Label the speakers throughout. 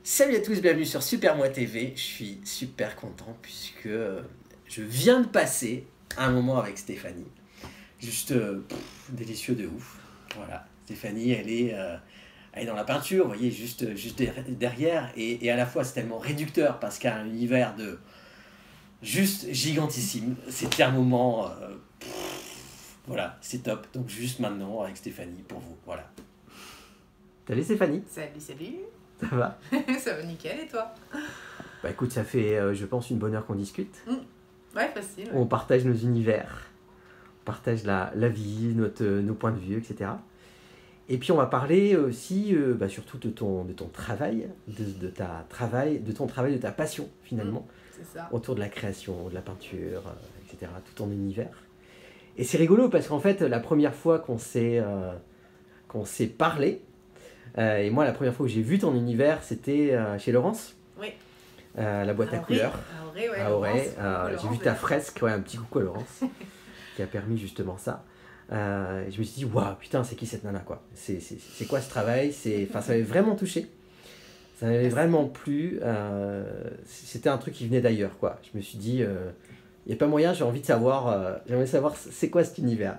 Speaker 1: Salut à tous, bienvenue sur Super Moi TV. Je suis super content puisque je viens de passer un moment avec Stéphanie. Juste délicieux de ouf. Voilà, Stéphanie, elle est dans la peinture, vous voyez, juste derrière. Et à la fois, c'est tellement réducteur parce qu'il y a un univers de juste gigantissime. C'était un moment... voilà, c'est top. Donc juste maintenant avec Stéphanie pour vous. Voilà. Salut Stéphanie.
Speaker 2: Salut.
Speaker 1: Ça va?
Speaker 2: Ça va nickel, et toi?
Speaker 1: Bah écoute, ça fait, je pense, une bonne heure qu'on discute.
Speaker 2: Ouais, facile. Ouais.
Speaker 1: On partage nos univers, on partage la vie, nos points de vue, etc. Et puis on va parler aussi, surtout de ton travail, de ton travail, de ta passion finalement,
Speaker 2: C'est ça.
Speaker 1: autour de la création, de la peinture, etc. Tout ton univers. Et c'est rigolo parce qu'en fait, la première fois qu'on s'est parlé, et moi la première fois que j'ai vu ton univers, c'était chez Laurence.
Speaker 2: Oui.
Speaker 1: La boîte à couleurs.
Speaker 2: À Auray.
Speaker 1: J'ai vu ta fresque, ouais, un petit coucou à Laurence, qui a permis justement ça. Je me suis dit, waouh, putain, c'est qui cette nana, quoi? C'est quoi ce travail? Ça m'avait vraiment touché. Ça m'avait vraiment plu. C'était un truc qui venait d'ailleurs, quoi. Je me suis dit, il n'y a pas moyen, j'ai envie de savoir, c'est quoi cet univers.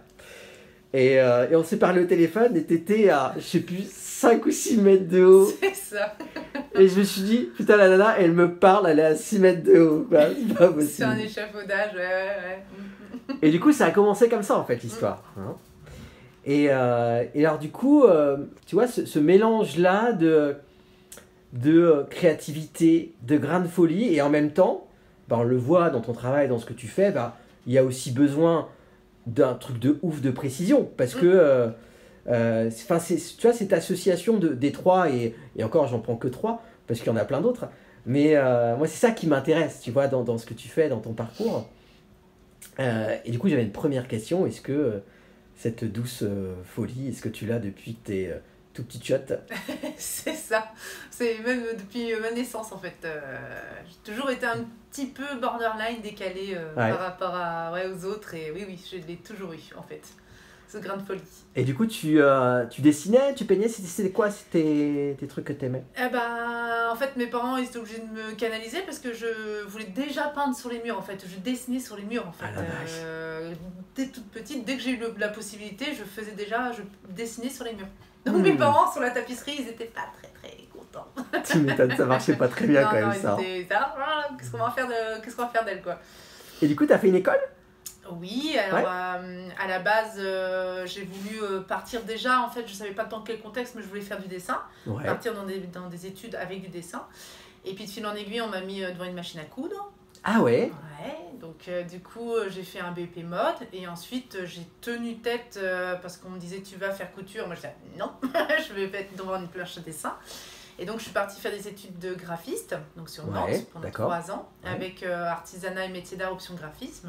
Speaker 1: Et on s'est parlé au téléphone et t'étais à, je sais plus, 5 ou 6 mètres de haut.
Speaker 2: C'est ça.
Speaker 1: Et je me suis dit, putain, la nana, elle me parle, elle est à 6 mètres de haut. Quoi. C'est pas possible.
Speaker 2: C'est un échafaudage, ouais.
Speaker 1: Et du coup, ça a commencé comme ça, en fait, l'histoire. Hein. Et alors, du coup, tu vois, ce mélange-là de créativité, de grain de folie, et en même temps, on le voit dans ton travail, dans ce que tu fais, il y a aussi besoin d'un truc de ouf de précision. Parce que... tu vois, cette association des trois, et encore j'en prends que trois parce qu'il y en a plein d'autres, mais moi c'est ça qui m'intéresse, tu vois, dans ce que tu fais, dans ton parcours. Et du coup j'avais une première question, est-ce que cette douce folie, est-ce que tu l'as depuis que t'es tout petit shot?
Speaker 2: C'est ça. C'est même depuis ma naissance en fait. J'ai toujours été un petit peu borderline, décalé par rapport aux autres, et oui, je l'ai toujours eu en fait. Ce grain de folie.
Speaker 1: Et du coup, tu dessinais, tu peignais, c'était quoi tes trucs que t'aimais?
Speaker 2: En fait, mes parents ils étaient obligés de me canaliser parce que je voulais déjà peindre sur les murs en fait. Je dessinais sur les murs en fait. Dès toute petite, dès que j'ai eu la possibilité, je dessinais sur les murs. Donc mes parents sur la tapisserie, ils étaient pas très contents.
Speaker 1: Tu m'étonnes, ça marchait pas très bien
Speaker 2: non,
Speaker 1: quand même
Speaker 2: non,
Speaker 1: ça.
Speaker 2: Ils étaient qu'est-ce qu'on va faire d'elle quoi.
Speaker 1: Et du coup, t'as fait une école?
Speaker 2: Oui, alors à la base, j'ai voulu partir déjà, en fait, je savais pas dans quel contexte, mais je voulais faire du dessin, partir dans des études avec du dessin. Et puis de fil en aiguille, on m'a mis devant une machine à coudre.
Speaker 1: Ah ouais?
Speaker 2: Ouais, donc du coup, j'ai fait un BEP mode, et ensuite j'ai tenu tête, parce qu'on me disait tu vas faire couture, moi je disais non, je vais être devant une planche à dessin. Et donc je suis partie faire des études de graphiste, donc sur Nantes, pendant 3 ans, avec artisanat et métier d'art option graphisme.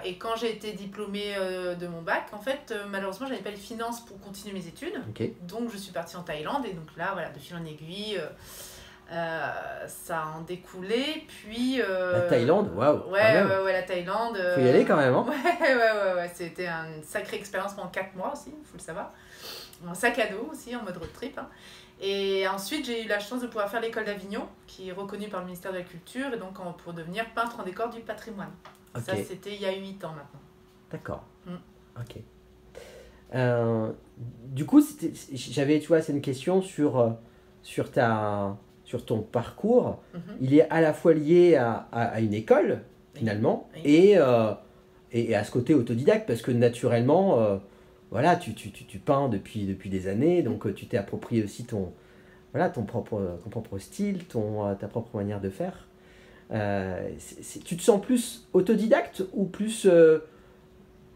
Speaker 2: Et quand j'ai été diplômée de mon bac, en fait, malheureusement, j'avais pas les finances pour continuer mes études. Donc, je suis partie en Thaïlande. Et donc là, voilà, de fil en aiguille, ça en découlait. Puis...
Speaker 1: la Thaïlande, waouh!
Speaker 2: Ouais, la Thaïlande.
Speaker 1: Faut y aller quand même, hein?
Speaker 2: Ouais. C'était une sacrée expérience pendant 4 mois aussi, il faut le savoir. Un sac à dos aussi, en mode road trip. Hein. Et ensuite, j'ai eu la chance de pouvoir faire l'école d'Avignon, qui est reconnue par le ministère de la Culture, et donc pour devenir peintre en décor du patrimoine. Ça, c'était il y a 8 ans maintenant.
Speaker 1: D'accord. Ok. Du coup, j'avais, tu vois, c'est une question sur ton parcours. Il est à la fois lié à une école, finalement, et à ce côté autodidacte, parce que naturellement, voilà, tu peins depuis des années, donc tu t'es approprié aussi ton propre style, ta propre manière de faire. Tu te sens plus autodidacte ou plus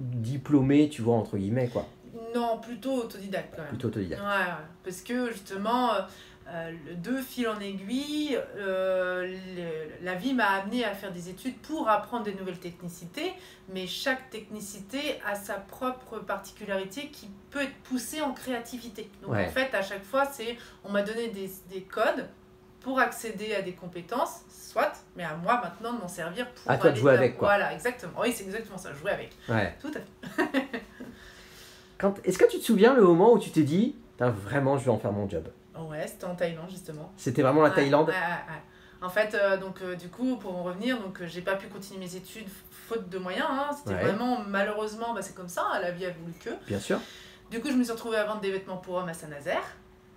Speaker 1: diplômé, tu vois, entre guillemets, quoi?
Speaker 2: Non, plutôt autodidacte quand même.
Speaker 1: Plutôt autodidacte.
Speaker 2: Ouais, parce que justement, de fil en aiguille, la vie m'a amené à faire des études pour apprendre des nouvelles technicités, mais chaque technicité a sa propre particularité qui peut être poussée en créativité. Donc en fait, à chaque fois, on m'a donné des codes pour accéder à des compétences, soit, mais à moi maintenant de m'en servir pour...
Speaker 1: À toi de jouer avec, quoi.
Speaker 2: Voilà, exactement. Oui, c'est exactement ça, jouer avec.
Speaker 1: Ouais.
Speaker 2: Tout à fait.
Speaker 1: Est-ce que tu te souviens le moment où tu t'es dit, vraiment, je vais en faire mon job?
Speaker 2: Ouais, c'était en Thaïlande justement.
Speaker 1: C'était vraiment la Thaïlande?
Speaker 2: Ouais. En fait, du coup, pour en revenir, j'ai pas pu continuer mes études faute de moyens. Hein. C'était vraiment, malheureusement, c'est comme ça, la vie a voulu que.
Speaker 1: Bien sûr.
Speaker 2: Du coup, je me suis retrouvée à vendre des vêtements pour hommes à Saint-Nazaire.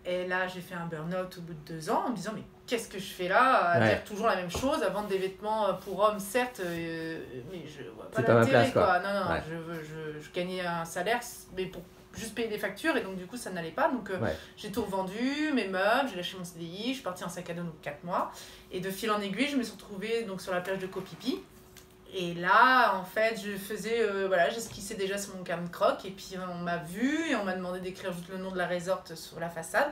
Speaker 2: Et là, j'ai fait un burn-out au bout de 2 ans en me disant, mais qu'est-ce que je fais là, à dire toujours la même chose, à vendre des vêtements pour hommes, certes, mais je vois pas l'intérêt, quoi. Non, je gagnais un salaire, mais pour juste payer des factures, et donc du coup, ça n'allait pas. Donc, j'ai tout revendu, mes meubles, j'ai lâché mon CDI, je suis partie en sac à dos 4 mois. Et de fil en aiguille, je me suis retrouvée sur la plage de Koh Phi Phi. Et là, en fait, je faisais, j'esquissais déjà sur mon carnet de crocs, et puis on m'a vu, et on m'a demandé d'écrire juste le nom de la resort sur la façade.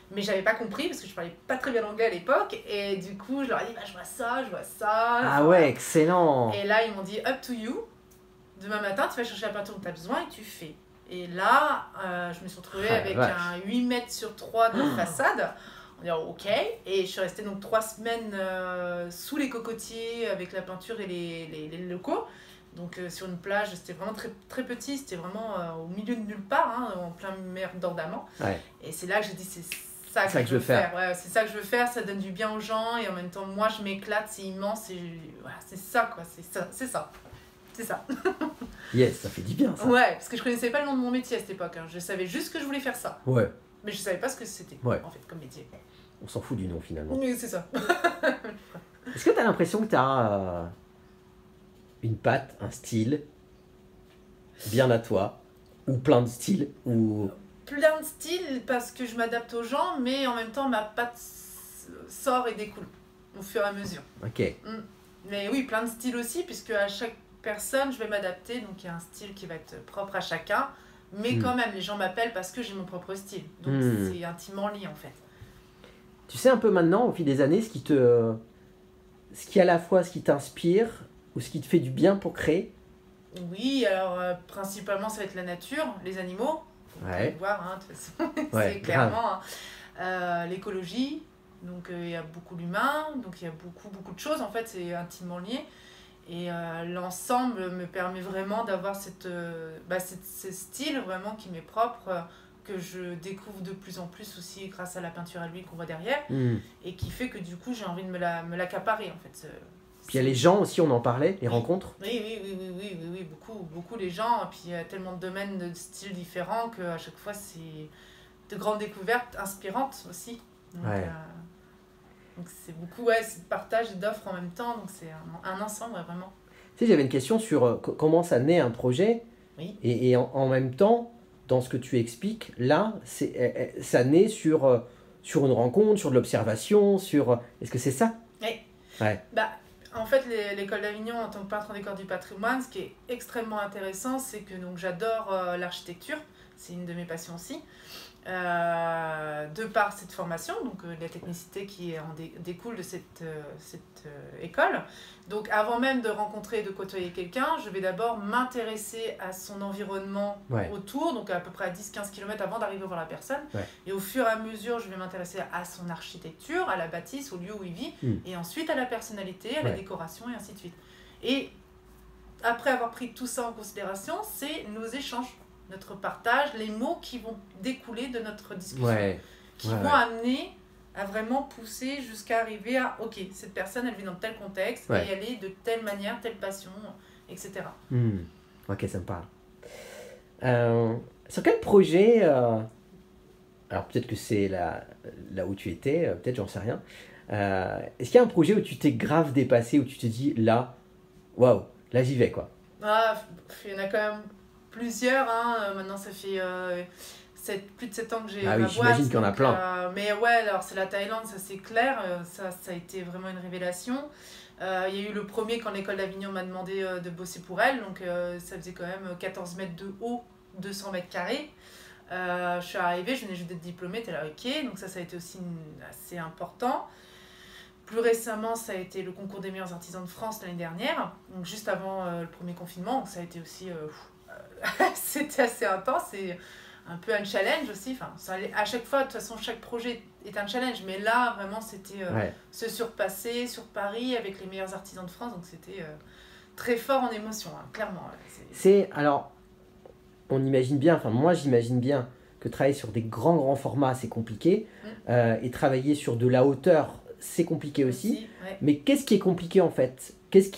Speaker 2: Mais j'avais pas compris, parce que je parlais pas très bien anglais à l'époque, et du coup, je leur ai dit, je vois ça.
Speaker 1: Ah ouais, excellent.
Speaker 2: Et là, ils m'ont dit, up to you. Demain matin, tu vas chercher la peinture dont tu as besoin, et tu fais. Et là, je me suis retrouvée avec un 8 mètres sur 3 de façade. On dit ok, et je suis restée donc 3 semaines sous les cocotiers avec la peinture et les locaux. Donc sur une plage, c'était vraiment très, très petit, c'était vraiment au milieu de nulle part, hein, en plein mer d'Ordaman. Et c'est là que j'ai dit, c'est ça que je veux faire. Ouais, c'est ça que je veux faire, ça donne du bien aux gens, et en même temps, moi je m'éclate, c'est immense, et voilà, c'est ça quoi, c'est ça.
Speaker 1: Yes, ça fait du bien ça.
Speaker 2: Ouais, parce que je connaissais pas le nom de mon métier à cette époque, hein. Je savais juste que je voulais faire ça.
Speaker 1: Ouais.
Speaker 2: Mais je savais pas ce que c'était, en fait, comme métier.
Speaker 1: On s'en fout du nom finalement.
Speaker 2: Oui, c'est ça.
Speaker 1: Est-ce que tu as l'impression que tu as une patte, un style bien à toi, ou plein de styles, ou...
Speaker 2: Plein de styles parce que je m'adapte aux gens, mais en même temps ma patte sort et découle au fur et à mesure.
Speaker 1: Ok.
Speaker 2: Mais oui, plein de styles aussi, puisque à chaque personne je vais m'adapter, donc il y a un style qui va être propre à chacun, mais quand même les gens m'appellent parce que j'ai mon propre style, donc c'est intimement lié en fait.
Speaker 1: Tu sais un peu maintenant, au fil des années, ce qui à la fois ce qui t'inspire ou ce qui te fait du bien pour créer?
Speaker 2: Oui, alors principalement ça va être la nature, les animaux, vous pouvez le voir, hein, de toute façon, c'est clairement l'écologie, donc il y a beaucoup l'humain, donc il y a beaucoup de choses, en fait c'est intimement lié. Et l'ensemble me permet vraiment d'avoir ce style vraiment qui m'est propre, que je découvre de plus en plus aussi grâce à la peinture à l'huile qu'on voit derrière, et qui fait que du coup j'ai envie de me l'accaparer en fait.
Speaker 1: Puis il y a les gens aussi, on en parlait, les rencontres.
Speaker 2: Oui, beaucoup les gens, et puis il y a tellement de domaines, de styles différents qu'à chaque fois c'est de grandes découvertes inspirantes aussi. Donc c'est beaucoup c'est de partage et d'offres en même temps, donc c'est un ensemble vraiment.
Speaker 1: Tu sais, j'avais une question sur comment ça naît un projet, et en même temps, dans ce que tu expliques, là, ça naît sur une rencontre, sur de l'observation, Est-ce que c'est ça?
Speaker 2: Oui. En fait, l'école d'Avignon, en tant que peintre en décor du patrimoine, ce qui est extrêmement intéressant, c'est que j'adore l'architecture, c'est une de mes passions aussi. De par cette formation, donc la technicité qui découle de cette école. Donc avant même de rencontrer et de côtoyer quelqu'un, je vais d'abord m'intéresser à son environnement autour, donc à peu près à 10-15 km avant d'arriver voir la personne. Et au fur et à mesure, je vais m'intéresser à son architecture, à la bâtisse, au lieu où il vit, et ensuite à la personnalité, à la décoration, et ainsi de suite. Et après avoir pris tout ça en considération, c'est nos échanges, notre partage, les mots qui vont découler de notre discussion, qui vont amener à vraiment pousser jusqu'à arriver à ok, cette personne elle vit dans tel contexte et elle est de telle manière, telle passion, etc.
Speaker 1: Ok, ça me parle. Sur quel projet, alors peut-être que c'est là où tu étais, peut-être j'en sais rien, est-ce qu'il y a un projet où tu t'es grave dépassé, où tu te dis là, waouh, là j'y vais quoi?
Speaker 2: Il y en a quand même plusieurs, hein. Maintenant ça fait plus de 7 ans que j'ai ma boîte.
Speaker 1: J'imagine qu'il y en a plein.
Speaker 2: Mais alors c'est la Thaïlande, ça c'est clair, ça a été vraiment une révélation. Il y a eu le premier quand l'école d'Avignon m'a demandé de bosser pour elle, donc ça faisait quand même 14 mètres de haut, 200 mètres carrés. Je suis arrivée, je venais juste d'être diplômée, t'es là ok, donc ça a été aussi assez important. Plus récemment, ça a été le concours des meilleurs artisans de France l'année dernière, donc juste avant le premier confinement, donc ça a été aussi c'était assez intense et un peu un challenge aussi. Enfin, à chaque fois, de toute façon, chaque projet est un challenge, mais là, vraiment, c'était se surpasser sur Paris avec les meilleurs artisans de France, donc c'était très fort en émotion, hein, clairement.
Speaker 1: Alors, on imagine bien, enfin moi j'imagine bien que travailler sur des grands formats, c'est compliqué. Et travailler sur de la hauteur, c'est compliqué aussi.
Speaker 2: Ouais.
Speaker 1: Mais qu'est-ce qui est compliqué en fait? Qu'est-ce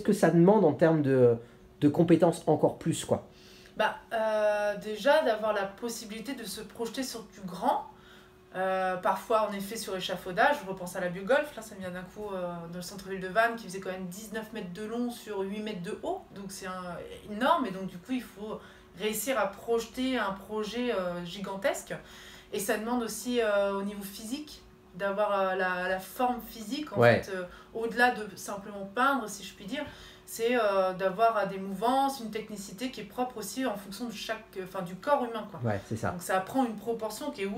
Speaker 1: que ça demande en termes de compétences encore plus, quoi?
Speaker 2: Déjà, d'avoir la possibilité de se projeter sur du grand. Parfois, en effet, sur échafaudage, je repense à la biogolf, là ça me vient d'un coup dans le centre-ville de Vannes qui faisait quand même 19 mètres de long sur 8 mètres de haut, donc c'est énorme, et donc du coup il faut réussir à projeter un projet gigantesque, et ça demande aussi au niveau physique d'avoir la forme physique en fait, au-delà de simplement peindre, si je puis dire. C'est d'avoir des mouvances, une technicité qui est propre aussi en fonction de du corps humain, quoi.
Speaker 1: Ouais, c'est ça.
Speaker 2: Donc ça prend une proportion qui est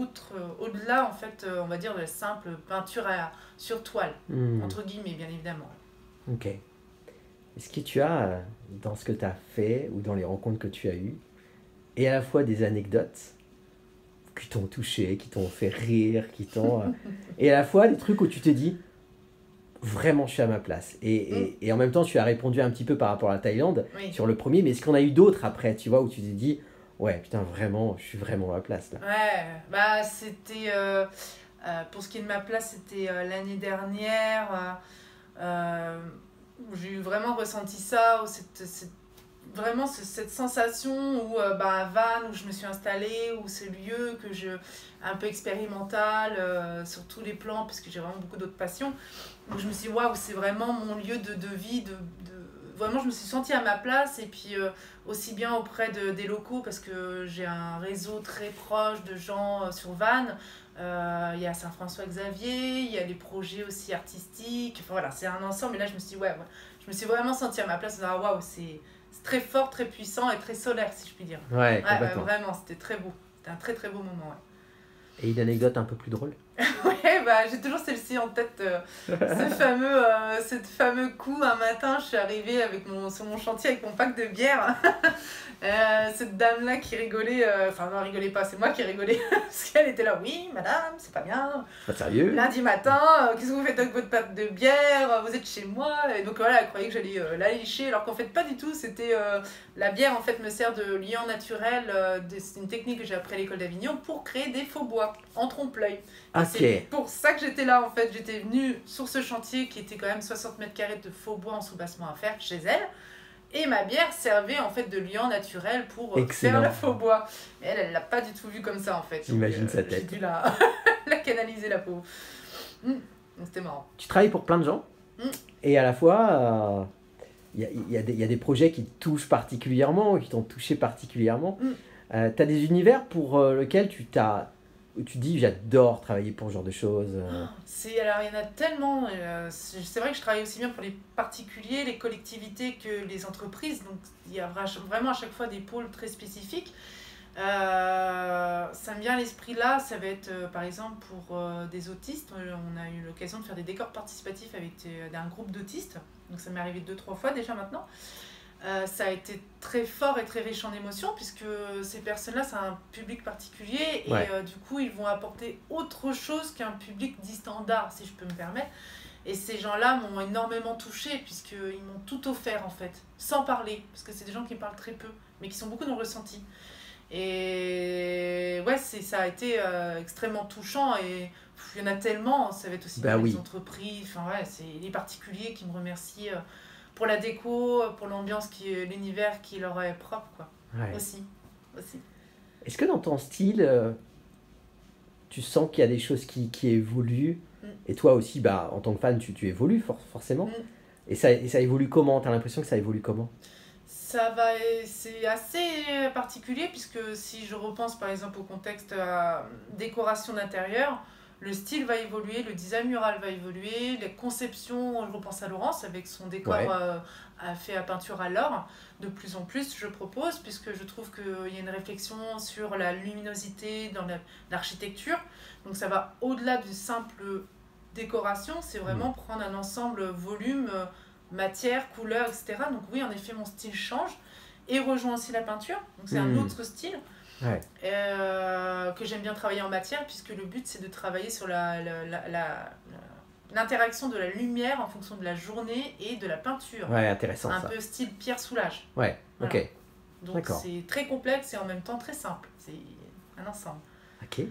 Speaker 2: au-delà en fait, on va dire, de la simple peinture sur toile, entre guillemets, bien évidemment.
Speaker 1: Ok. Est-ce que tu as, dans ce que tu as fait ou dans les rencontres que tu as eues, et à la fois des anecdotes qui t'ont touché, qui t'ont fait rire, et à la fois des trucs où tu te dis vraiment je suis à ma place, et en même temps tu as répondu un petit peu par rapport à la Thaïlande sur le premier, mais est-ce qu'on a eu d'autres après, tu vois, où tu t'es dit ouais putain vraiment je suis vraiment à ma place là?
Speaker 2: Ouais, c'était pour ce qui est de ma place, c'était l'année dernière, où j'ai vraiment ressenti ça, où vraiment cette sensation où à Vannes, où je me suis installée, où ce lieu un peu expérimental sur tous les plans, parce que j'ai vraiment beaucoup d'autres passions, où je me suis dit waouh, c'est vraiment mon lieu de vie, vraiment je me suis sentie à ma place, et puis aussi bien auprès des locaux, parce que j'ai un réseau très proche de gens sur Vannes. Il y a Saint-François-Xavier, il y a les projets aussi artistiques, enfin voilà, c'est un ensemble, et là je me suis dit je me suis vraiment sentie à ma place, waouh, c'est très fort, très puissant et très solaire, si je puis dire.
Speaker 1: Ouais, complètement.
Speaker 2: Vraiment, c'était très beau. C'était un très très beau moment.
Speaker 1: Et une anecdote un peu plus drôle?
Speaker 2: J'ai toujours celle-ci en tête. Ce fameux coup, un matin, je suis arrivée sur mon chantier avec mon pack de bière. Cette dame-là qui rigolait, non, elle rigolait pas, c'est moi qui rigolais, parce qu'elle était là, oui, madame, c'est pas bien.
Speaker 1: Pas sérieux?
Speaker 2: Lundi matin, qu'est-ce que vous faites avec votre pack de bière? Vous êtes chez moi. Et donc voilà, elle croyait que j'allais la lécher, alors qu'en fait, pas du tout. C'était la bière, en fait, me sert de liant naturel. C'est une technique que j'ai appris à l'école d'Avignon pour créer des faux bois en trompe-l'œil.
Speaker 1: Okay.
Speaker 2: C'est pour ça que j'étais là, en fait. J'étais venue sur ce chantier qui était quand même 60 mètres carrés de faux bois en soubassement à faire chez elle. Et ma bière servait en fait de liant naturel pour faire le faux bois. Et elle l'a pas du tout vu comme ça en fait.
Speaker 1: J'imagine sa tête.
Speaker 2: J'ai dû la canaliser, la peau. Donc c'était marrant.
Speaker 1: Tu travailles pour plein de gens. Et à la fois, il y a des projets qui te touchent particulièrement, qui t'ont touché particulièrement. Tu as des univers pour lesquels tu dis j'adore travailler pour ce genre de choses.
Speaker 2: Alors il y en a tellement. C'est vrai que je travaille aussi bien pour les particuliers, les collectivités que les entreprises. Donc il y a vraiment à chaque fois des pôles très spécifiques. Ça me vient à l'esprit là, ça va être par exemple pour des autistes. On a eu l'occasion de faire des décors participatifs avec un groupe d'autistes. Donc ça m'est arrivé 2-3 fois déjà maintenant. Ça a été très fort et très riche en émotions, puisque ces personnes-là, c'est un public particulier, et du coup, ils vont apporter autre chose qu'un public dit standard, si je peux me permettre. Et ces gens-là m'ont énormément touchée, puisqu'ils m'ont tout offert, en fait, sans parler, parce que c'est des gens qui parlent très peu, mais qui sont beaucoup dans le ressenti. Et ça a été extrêmement touchant, et il y en a tellement, ça va être aussi les entreprises, c'est les particuliers qui me remercient pour la déco, pour l'ambiance, l'univers qui leur est propre, quoi. Aussi.
Speaker 1: Est-ce que dans ton style, tu sens qu'il y a des choses qui évoluent, et toi aussi, en tant que fan, tu évolues forcément. Et ça évolue comment? Tu as l'impression que ça évolue comment?
Speaker 2: C'est assez particulier, puisque si je repense par exemple au contexte décoration d'intérieur, le style va évoluer, le design mural va évoluer, les conceptions, je repense à Laurence avec son décor fait à peinture à l'or. De plus en plus, je propose, puisque je trouve qu'il y a une réflexion sur la luminosité dans l'architecture. Donc ça va au-delà du simple décoration, c'est vraiment prendre un ensemble volume, matière, couleur, etc. Donc oui, en effet, mon style change et rejoint aussi la peinture. Donc c'est un autre style. Que j'aime bien travailler en matière, puisque le but c'est de travailler sur l'interaction de la lumière en fonction de la journée et de la peinture.
Speaker 1: Intéressant,
Speaker 2: un peu style Pierre Soulages.
Speaker 1: Ok.
Speaker 2: Donc c'est très complexe et en même temps très simple. C'est un ensemble.
Speaker 1: Ok.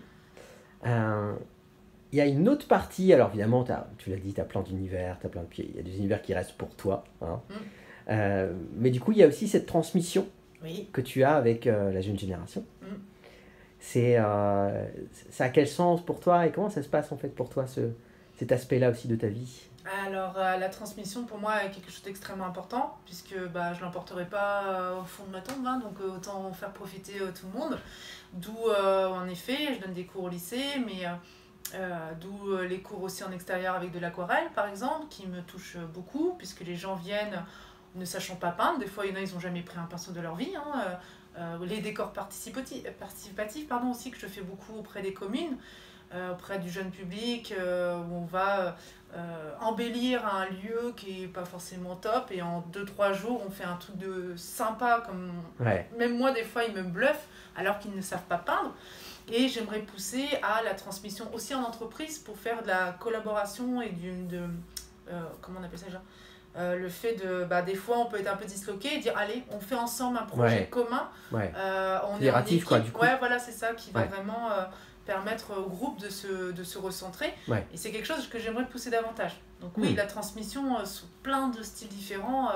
Speaker 1: Il y a une autre partie, alors évidemment, tu l'as dit, tu as plein d'univers, il y a des univers qui restent pour toi. Hein. Mais du coup, il y a aussi cette transmission que tu as avec la jeune génération. Ça a quel sens pour toi et comment ça se passe en fait pour toi, cet aspect-là aussi de ta vie?
Speaker 2: Alors, la transmission pour moi est quelque chose d'extrêmement important, puisque je ne l'emporterai pas au fond de ma tombe, hein, donc autant faire profiter tout le monde. D'où, en effet, je donne des cours au lycée, mais d'où les cours aussi en extérieur avec de l'aquarelle, par exemple, qui me touchent beaucoup, puisque les gens viennent ne sachant pas peindre. Des fois, il y en a, ils n'ont jamais pris un pinceau de leur vie. Hein, les décors participatifs aussi, que je fais beaucoup auprès des communes, auprès du jeune public, où on va embellir un lieu qui n'est pas forcément top, et en 2-3 jours, on fait un truc de sympa, comme même moi, des fois, ils me bluffent, alors qu'ils ne savent pas peindre. Et j'aimerais pousser à la transmission aussi en entreprise pour faire de la collaboration et comment on appelle ça déjà, le fait de, des fois on peut être un peu disloqué et dire allez, on fait ensemble un projet commun. On est en équipe,
Speaker 1: quoi, du coup.
Speaker 2: Voilà, c'est ça qui va vraiment permettre au groupe de se recentrer. Et c'est quelque chose que j'aimerais pousser davantage. Donc oui, la transmission sous plein de styles différents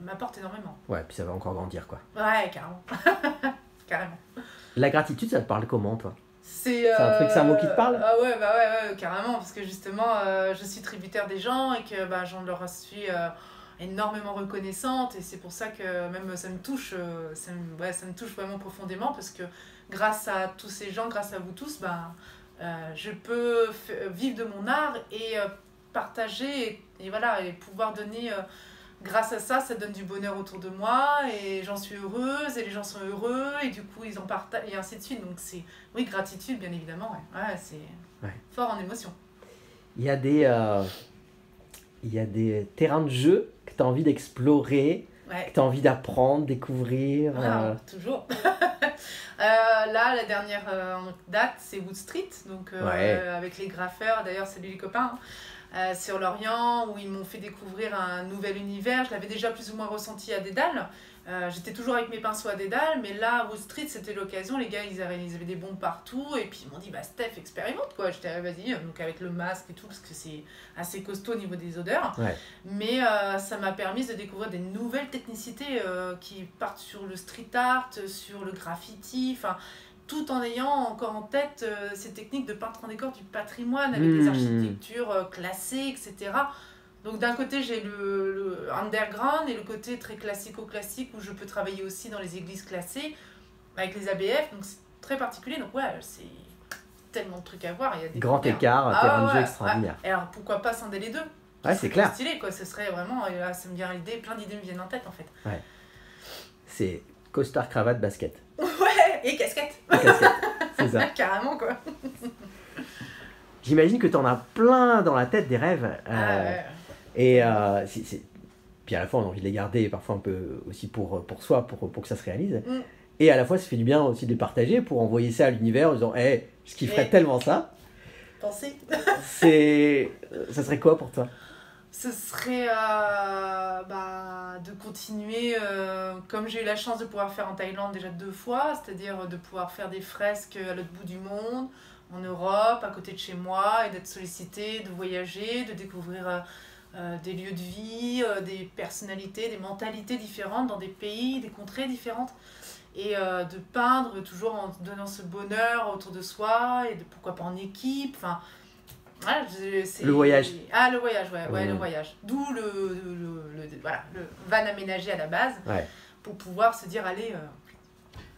Speaker 2: m'apporte énormément.
Speaker 1: Ouais, puis ça va encore grandir, quoi.
Speaker 2: Ouais, carrément. Carrément.
Speaker 1: La gratitude, ça te parle comment, toi?
Speaker 2: C'est
Speaker 1: c'est un mot qui te parle?
Speaker 2: Ah ouais, carrément, parce que justement, je suis tributaire des gens et que j'en leur suis énormément reconnaissante, et c'est pour ça que même ça me touche, ça me touche vraiment profondément, parce que grâce à tous ces gens, grâce à vous tous, je peux vivre de mon art et partager et voilà, et pouvoir donner. Grâce à ça, ça donne du bonheur autour de moi et j'en suis heureuse et les gens sont heureux et du coup ils en partagent et ainsi de suite. Donc c'est, oui, gratitude bien évidemment, c'est fort en émotion.
Speaker 1: Il y a des terrains de jeu que tu as envie d'explorer, que tu as envie d'apprendre, découvrir.
Speaker 2: Toujours. Là, la dernière date, c'est Wood Street, donc avec les graffeurs, d'ailleurs salut les copains. Sur Lorient, où ils m'ont fait découvrir un nouvel univers. Je l'avais déjà plus ou moins ressenti à Dédale. J'étais toujours avec mes pinceaux à Dédale, mais là, à Wood Street, c'était l'occasion. Les gars, ils avaient des bombes partout, et puis ils m'ont dit, Steph, expérimente, quoi. J'étais, vas-y, donc avec le masque et tout, parce que c'est assez costaud au niveau des odeurs. Mais ça m'a permis de découvrir des nouvelles technicités qui partent sur le street art, sur le graffiti, tout en ayant encore en tête ces techniques de peintre en décor du patrimoine, avec des architectures classées, etc. Donc d'un côté, j'ai le underground et le côté très classico-classique, où je peux travailler aussi dans les églises classées, avec les ABF, donc c'est très particulier. Donc c'est tellement de trucs à voir. Il y a des
Speaker 1: grand écart, terrain de jeu extraordinaire.
Speaker 2: Et alors pourquoi pas scinder les deux?
Speaker 1: C'est clair.
Speaker 2: Stylé, quoi. Ce serait vraiment, là, ça me vient l'idée, plein d'idées me viennent en tête en fait.
Speaker 1: C'est costard, cravate, basket.
Speaker 2: Et casquette.
Speaker 1: C'est ça.
Speaker 2: Carrément, quoi.
Speaker 1: J'imagine que tu en as plein dans la tête, des rêves. Et puis à la fois, on a envie de les garder, parfois un peu aussi pour soi, pour que ça se réalise. Et à la fois, ça fait du bien aussi de les partager pour envoyer ça à l'univers en disant je kifferais tellement ça.
Speaker 2: Pensez.
Speaker 1: Ça serait quoi pour toi?
Speaker 2: Ce serait de continuer, comme j'ai eu la chance de pouvoir faire en Thaïlande déjà 2 fois, c'est-à-dire de pouvoir faire des fresques à l'autre bout du monde, en Europe, à côté de chez moi, et d'être sollicité, de voyager, de découvrir des lieux de vie, des personnalités, des mentalités différentes dans des pays, des contrées différentes, et de peindre toujours en donnant ce bonheur autour de soi, et pourquoi pas en équipe,
Speaker 1: le voyage.
Speaker 2: Le voyage, le voyage. D'où le van aménagé à la base, pour pouvoir se dire, allez,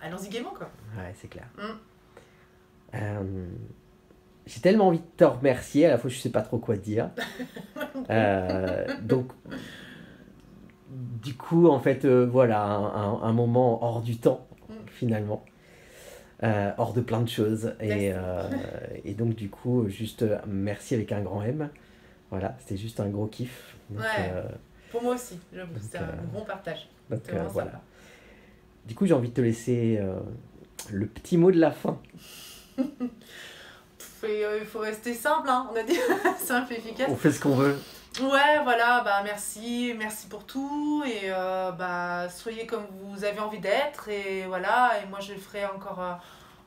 Speaker 2: allons-y gaiement, quoi.
Speaker 1: C'est clair. J'ai tellement envie de te remercier, à la fois je sais pas trop quoi te dire. Donc, du coup, en fait, voilà, un moment hors du temps, finalement. Hors de plein de choses. Et donc, du coup, juste merci avec un grand M. Voilà, c'était juste un gros kiff. Donc,
Speaker 2: pour moi aussi, j'avoue, c'était un bon partage.
Speaker 1: Donc, voilà. Du coup, j'ai envie de te laisser le petit mot de la fin.
Speaker 2: Il faut rester simple, hein. On a dit simple et efficace.
Speaker 1: On fait ce qu'on veut.
Speaker 2: Ouais, voilà, bah merci, merci pour tout et bah soyez comme vous avez envie d'être et voilà, et moi je ferai encore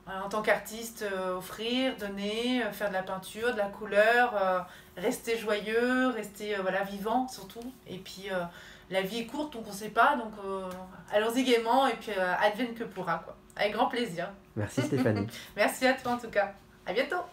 Speaker 2: en tant qu'artiste offrir, donner, faire de la peinture, de la couleur, rester joyeux, rester voilà vivant surtout et puis la vie est courte donc on sait pas donc allons-y gaiement et puis advienne que pourra quoi. Avec grand plaisir.
Speaker 1: Merci Stéphanie.
Speaker 2: Merci à toi en tout cas. À bientôt.